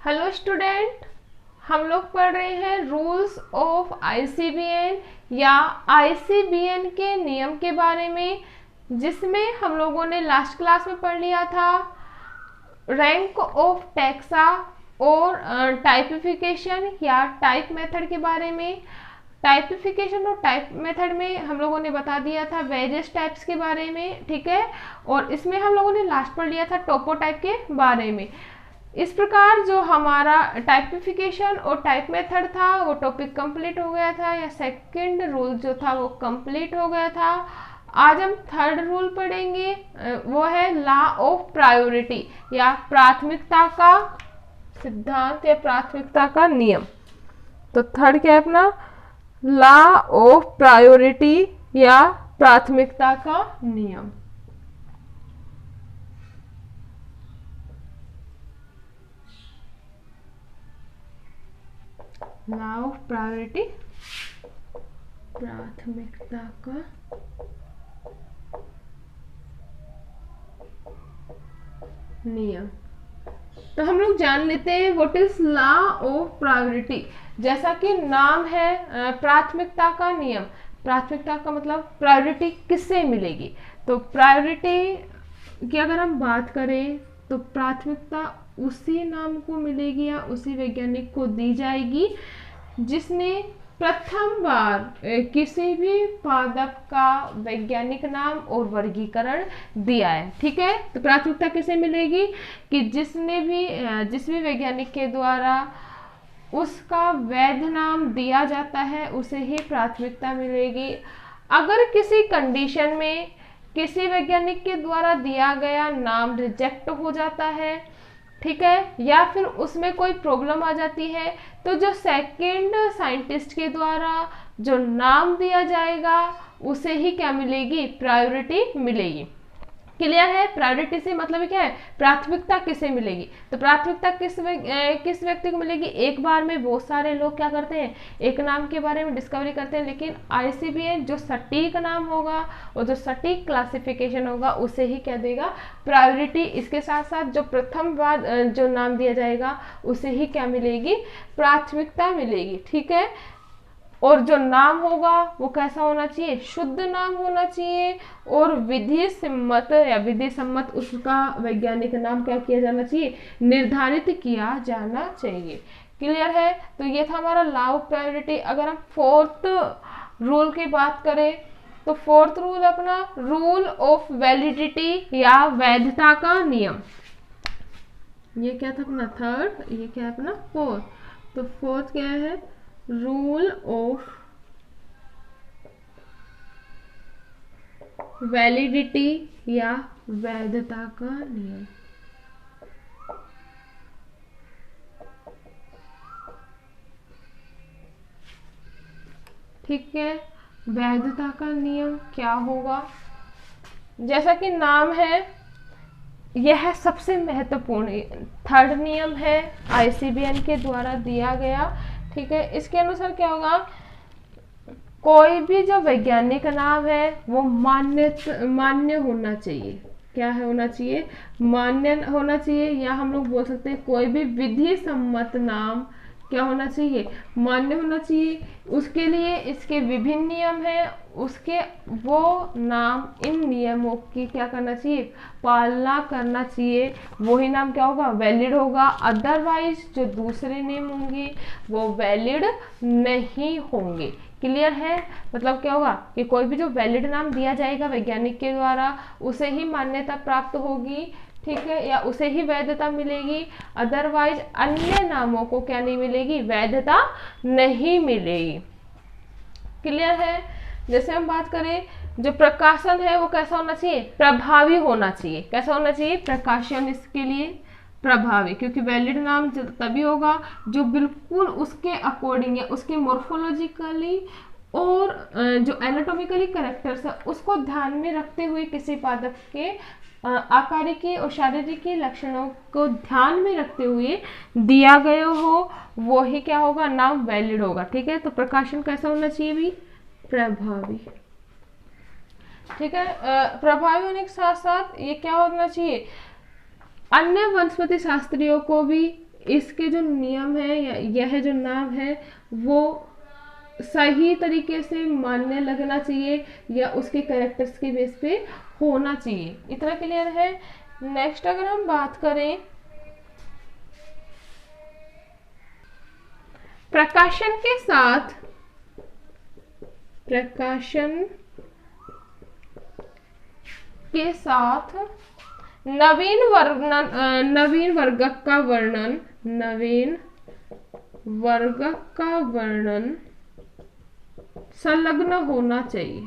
Hello student, हम लोग पढ़ रहे हैं रूल्स ऑफ आईसीबीएन या आईसीबीएन के नियम के बारे में, जिसमें हम लोगों ने लास्ट क्लास में पढ़ लिया था रैंक ऑफ टैक्सा और टाइपिफिकेशन या टाइप मेथड के बारे में। टाइपिफिकेशन और टाइप मेथड में हम लोगों ने बता दिया था वेरियस टाइप्स के बारे में, ठीक है। और इसमें हम लोगों ने लास्ट पढ़ लिया था टोपोटाइप के बारे में। इस प्रकार जो हमारा टाइपिफिकेशन और टाइप मेथड था वो टॉपिक कंप्लीट हो गया था, या सेकंड रूल जो था वो कंप्लीट हो गया था। आज हम थर्ड रूल पढ़ेंगे, वो है लॉ ऑफ प्रायोरिटी या प्राथमिकता का सिद्धांत या प्राथमिकता का नियम। तो थर्ड क्या है अपना, लॉ ऑफ प्रायोरिटी या प्राथमिकता का नियम। लॉ ऑफ प्रायोरिटी प्राथमिकता का नियम। तो हम लोग जान लेते हैं what is law of priority. जैसा कि नाम है प्राथमिकता का नियम। प्राथमिकता का मतलब प्रायोरिटी किससे मिलेगी। तो प्रायोरिटी की अगर हम बात करें तो प्राथमिकता उसी नाम को मिलेगी या उसी वैज्ञानिक को दी जाएगी जिसने प्रथम बार किसी भी पादप का वैज्ञानिक नाम और वर्गीकरण दिया है, ठीक है। तो प्राथमिकता किसे मिलेगी कि जिसने भी जिस भी वैज्ञानिक के द्वारा उसका वैध नाम दिया जाता है उसे ही प्राथमिकता मिलेगी। अगर किसी कंडीशन में किसी वैज्ञानिक के द्वारा दिया गया नाम रिजेक्ट हो जाता है, ठीक है, या फिर उसमें कोई प्रॉब्लम आ जाती है, तो जो सेकंड साइंटिस्ट के द्वारा जो नाम दिया जाएगा उसे ही क्या मिलेगी, प्रायोरिटी मिलेगी। क्लियर है। प्रायोरिटी से मतलब क्या है, प्राथमिकता किसे मिलेगी। तो प्राथमिकता किस व्यक्ति को मिलेगी। एक बार में बहुत सारे लोग क्या करते हैं, एक नाम के बारे में डिस्कवरी करते हैं, लेकिन आईसीबीएन जो सटीक नाम होगा और जो सटीक क्लासिफिकेशन होगा उसे ही क्या देगा, प्रायोरिटी। इसके साथ साथ जो प्रथम बार जो नाम दिया जाएगा उसे ही क्या मिलेगी, प्राथमिकता मिलेगी, ठीक है। और जो नाम होगा वो कैसा होना चाहिए, शुद्ध नाम होना चाहिए और विधि सम्मत या विधि सम्मत उसका वैज्ञानिक नाम क्या किया जाना चाहिए, निर्धारित किया जाना चाहिए। क्लियर है। तो ये था हमारा लॉ ऑफ प्रायोरिटी। अगर हम फोर्थ रूल की बात करें तो फोर्थ रूल अपना रूल ऑफ वैलिडिटी या वैधता का नियम। ये क्या था अपना थर्ड, ये क्या है अपना फोर्थ। तो फोर्थ क्या है, रूल ऑफ वैलिडिटी या वैधता का नियम। ठीक है। वैधता का नियम क्या होगा, जैसा कि नाम है यह सबसे महत्वपूर्ण थर्ड नियम है आईसीबीएन के द्वारा दिया गया, ठीक है। इसके अनुसार क्या होगा, कोई भी जो वैज्ञानिक नाम है वो मान्य होना चाहिए। क्या है होना चाहिए, मान्य होना चाहिए, या हम लोग बोल सकते हैं कोई भी विधि सम्मत नाम क्या होना चाहिए, मान्य होना चाहिए। उसके लिए इसके विभिन्न नियम हैं, उसके वो नाम इन नियमों की क्या करना चाहिए, पालना करना चाहिए। वही नाम क्या होगा, वैलिड होगा। अदरवाइज जो दूसरे नेम होंगे वो वैलिड नहीं होंगे। क्लियर है। मतलब क्या होगा कि कोई भी जो वैलिड नाम दिया जाएगा वैज्ञानिक के द्वारा उसे ही मान्यता प्राप्त होगी, ठीक है, या उसे ही वैधता मिलेगी। अदरवाइज अन्य नामों को क्या नहीं मिलेगी, वैधता नहीं मिलेगी। क्लियर है। जैसे हम बात करें जो प्रकाशन है वो कैसा होना चाहिए, प्रभावी होना चाहिए। कैसा होना चाहिए, प्रकाशन इसके लिए प्रभावी, क्योंकि वैलिड नाम तभी होगा जो बिल्कुल उसके अकॉर्डिंग या उसके मोर्फोलॉजिकली और जो एनाटॉमिकली कैरेक्टर्स है उसको ध्यान में रखते हुए किसी पादप के आकारिकी और शारीरिक लक्षणों को ध्यान में रखते हुए दिया गया हो, वो ही क्या होगा, नाम वैलिड होगा, ठीक है। तो प्रकाशन कैसा होना चाहिए भी, प्रभावी। ठीक है। प्रभावी होने के साथ साथ ये क्या होना चाहिए, अन्य वनस्पति शास्त्रियों को भी इसके जो नियम है या यह जो नाम है वो सही तरीके से मानने लगना चाहिए या उसके कैरेक्टर्स के बेस पे होना चाहिए। इतना क्लियर है। नेक्स्ट अगर हम बात करें प्रकाशन के साथ नवीन वर्गक का वर्णन संलग्न होना चाहिए।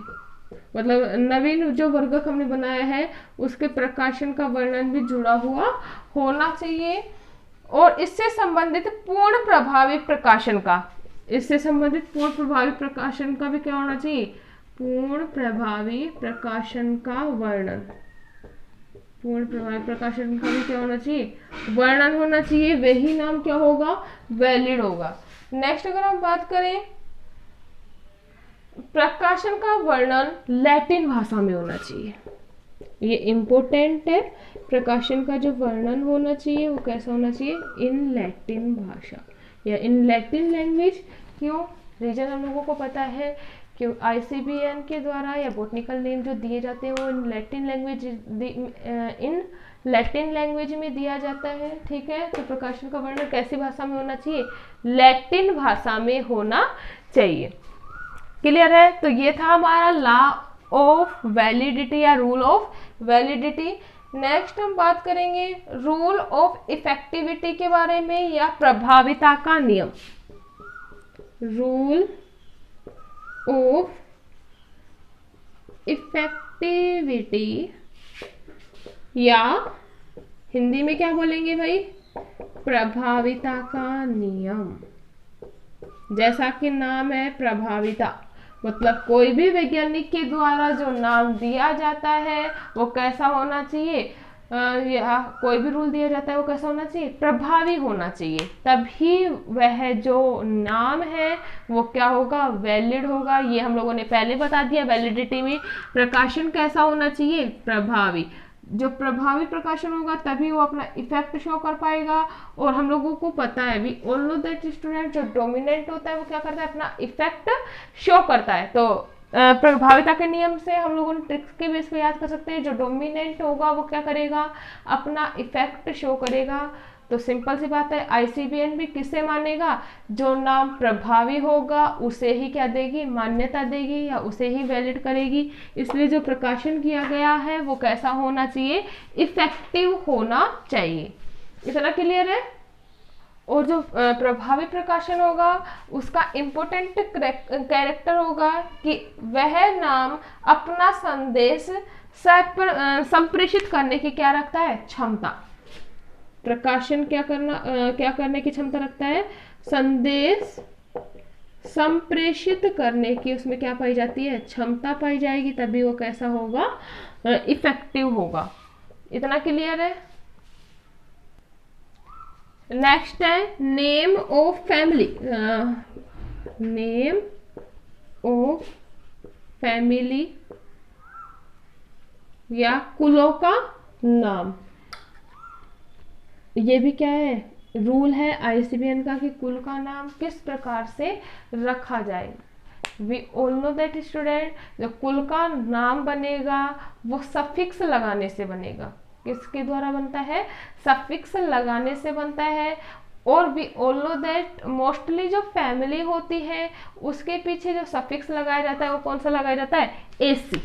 मतलब नवीन जो वर्गक हमने बनाया है उसके प्रकाशन का वर्णन भी जुड़ा हुआ होना चाहिए। और इससे संबंधित पूर्ण प्रभावी प्रकाशन का भी क्या होना चाहिए? पूर्ण प्रभावी प्रकाशन का वर्णन भी क्या होना चाहिए? वर्णन होना चाहिए। वही नाम क्या होगा? वैलिड होगा। नेक्स्ट अगर हम बात करें प्रकाशन का वर्णन लैटिन भाषा में होना चाहिए। ये इम्पोर्टेंट है। प्रकाशन का जो वर्णन होना चाहिए वो कैसा होना चाहिए? इन लैटिन भाषा या इन लैटिन लैंग्वेज। क्यों? रीजन हम लोगों को पता है कि ICBN के द्वारा या बॉटनिकल नेम जो दिए जाते हैं वो इन लैटिन लैंग्वेज में दिया जाता है। ठीक है, तो प्रकाशन का वर्णन कैसी भाषा में होना चाहिए? लैटिन भाषा में होना चाहिए। क्लियर है? तो ये था हमारा लॉ ऑफ वैलिडिटी या रूल ऑफ वैलिडिटी। नेक्स्ट हम बात करेंगे रूल ऑफ इफेक्टिविटी के बारे में या प्रभाविता का नियम। रूल ऑफ इफेक्टिविटी या हिंदी में क्या बोलेंगे भाई? प्रभाविता का नियम। जैसा कि नाम है प्रभाविता, मतलब कोई भी वैज्ञानिक के द्वारा जो नाम दिया जाता है वो कैसा होना चाहिए? या कोई भी रूल दिया जाता है वो कैसा होना चाहिए? प्रभावी होना चाहिए। तभी वह जो नाम है वो क्या होगा? वैलिड होगा। ये हम लोगों ने पहले बता दिया। वैलिडिटी में प्रकाशन कैसा होना चाहिए? प्रभावी। जो प्रभावी प्रकाशन होगा तभी वो अपना इफेक्ट शो कर पाएगा। और हम लोगों को पता है भी ऑल नो दैट स्टूडेंट जो डोमिनेंट होता है वो क्या करता है? अपना इफेक्ट शो करता है। तो प्रभाविता के नियम से हम लोगों ने ट्रिक्स के बेस पे याद कर सकते हैं। जो डोमिनेंट होगा वो क्या करेगा? अपना इफेक्ट शो करेगा। तो सिंपल सी बात है, ICBN भी किसे मानेगा? जो नाम प्रभावी होगा उसे ही क्या देगी? मान्यता देगी या उसे ही वैलिड करेगी। इसलिए जो प्रकाशन किया गया है वो कैसा होना चाहिए? इफेक्टिव होना चाहिए। इतना क्लियर है। और जो प्रभावी प्रकाशन होगा उसका इम्पोर्टेंट कैरेक्टर होगा कि वह नाम अपना संदेश संप्रेषित करने की क्या रखता है? क्षमता। प्रकाशन क्या करने की क्षमता रखता है? संदेश संप्रेषित करने की उसमें क्या पाई जाती है? क्षमता पाई जाएगी। तभी वो कैसा होगा? इफेक्टिव होगा। इतना क्लियर है। नेक्स्ट है name of family. Name of family या कुलों का नाम। ये भी क्या है? रूल है ICBN का कि कुल का नाम किस प्रकार से रखा जाए। We all know that student जो कुल का नाम बनेगा वो सफिक्स लगाने से बनेगा। किसके द्वारा बनता है? सफिक्स लगाने से बनता है। और we all know that mostly जो फैमिली होती है उसके पीछे जो सफिक्स लगाया जाता है वो कौन सा लगाया जाता है? AC।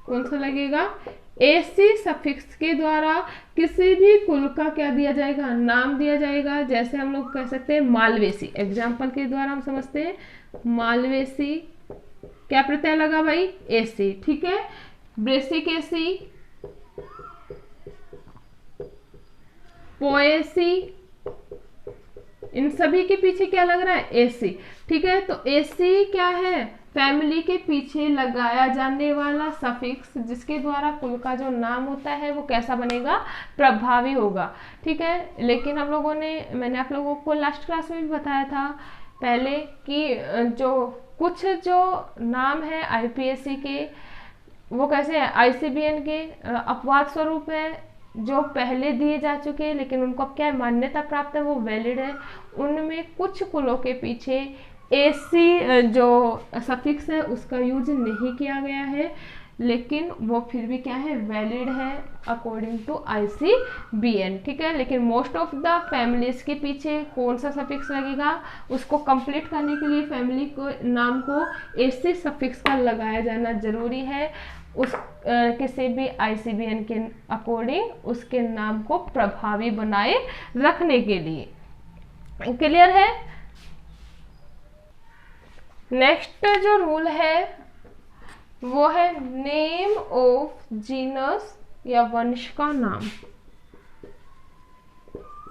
कौन सा लगेगा? AC सफिक्स के द्वारा किसी भी कुल का क्या दिया जाएगा? नाम दिया जाएगा। जैसे हम लोग कह सकते हैं मालवेसी। एग्जाम्पल के द्वारा हम समझते हैं मालवेसी। क्या प्रत्यय लगा भाई? AC। ठीक है। ब्रेसिक AC, पोएसी, इन सभी के पीछे क्या लग रहा है? AC। ठीक है। तो AC क्या है? फैमिली के पीछे लगाया जाने वाला सफिक्स जिसके द्वारा कुल का जो नाम होता है वो कैसा बनेगा? प्रभावी होगा। ठीक है। लेकिन हम लोगों ने मैंने आप लोगों को लास्ट क्लास में भी बताया था पहले कि जो कुछ जो नाम है IPSC के वो कैसे है? ICBN के अपवाद स्वरूप है। जो पहले दिए जा चुके हैं लेकिन उनको अब क्या है, मान्यता प्राप्त है, वो वैलिड है, उनमें कुछ कुलों के पीछे एसी जो सफिक्स है उसका यूज नहीं किया गया है, लेकिन वो फिर भी क्या है, वैलिड है अकॉर्डिंग टू ICBN, ठीक है। लेकिन मोस्ट ऑफ द फैमिलीज के पीछे कौन सा सफिक्स लगेगा, उसको कंप्लीट करने के लिए फैमिली को नाम को एसी सफिक्स का लगाया जाना जरूरी है, उस किसी भी ICBN के अकॉर्डिंग उसके नाम को प्रभावी बनाए रखने के लिए। क्लियर है। नेक्स्ट जो रूल है वो है नेम ऑफ जीनस या वंश का नाम,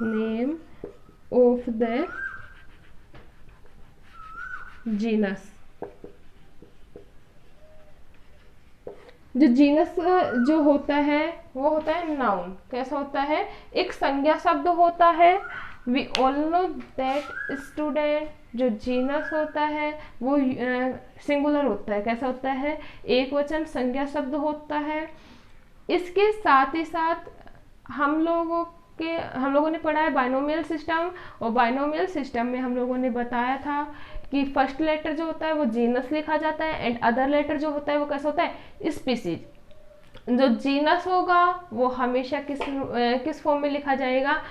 नेम ऑफ द जीनस। जो जीनस जो होता है वो होता है नाउन। कैसा होता है, एक संज्ञा शब्द होता है। We all know that student, जो जीनस होता है वो सिंगुलर होता है। कैसा होता है, एक वचन संज्ञा शब्द होता है। इसके साथ ही साथ हम लोगों ने पढ़ा है बाइनोमियल सिस्टम, और बाइनोमियल सिस्टम में हम लोगों ने बताया था कि फर्स्ट लेटर जो होता है वो जीनस लिखा जाता है, एंड अदर लेटर जो होता है वो कैसा होता है, स्पीसीज। जो जीनस होगा वो हमेशा किस फॉर्म में लिखा जाएगा,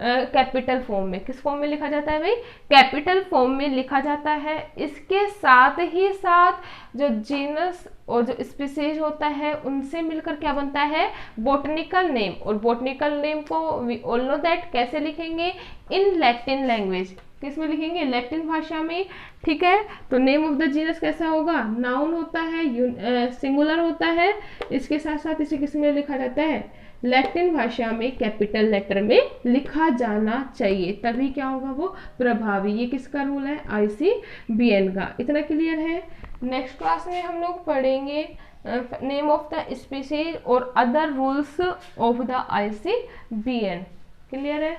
कैपिटल फॉर्म में। किस फॉर्म में लिखा जाता है भाई, कैपिटल फॉर्म में लिखा जाता है। इसके साथ ही साथ जो जीनस और जो स्पीसीज होता है उनसे मिलकर क्या बनता है, बॉटनिकल नेम। और बॉटनिकल नेम को वी ऑल नो दैट कैसे लिखेंगे, इन लैटिन लैंग्वेज। किस में लिखेंगे, लैटिन भाषा में, ठीक है। तो नेम ऑफ द जीनस कैसा होगा, नाउन होता है, सिंगुलर होता है। इसके साथ साथ इसे किस में लिखा जाता है, लैटिन भाषा में कैपिटल लेटर में लिखा जाना चाहिए, तभी क्या होगा, वो प्रभावी। ये किसका रूल है, ICBN का। इतना क्लियर है। नेक्स्ट क्लास में हम लोग पढ़ेंगे नेम ऑफ द स्पीसीज और other rules of the ICBN। Clear है।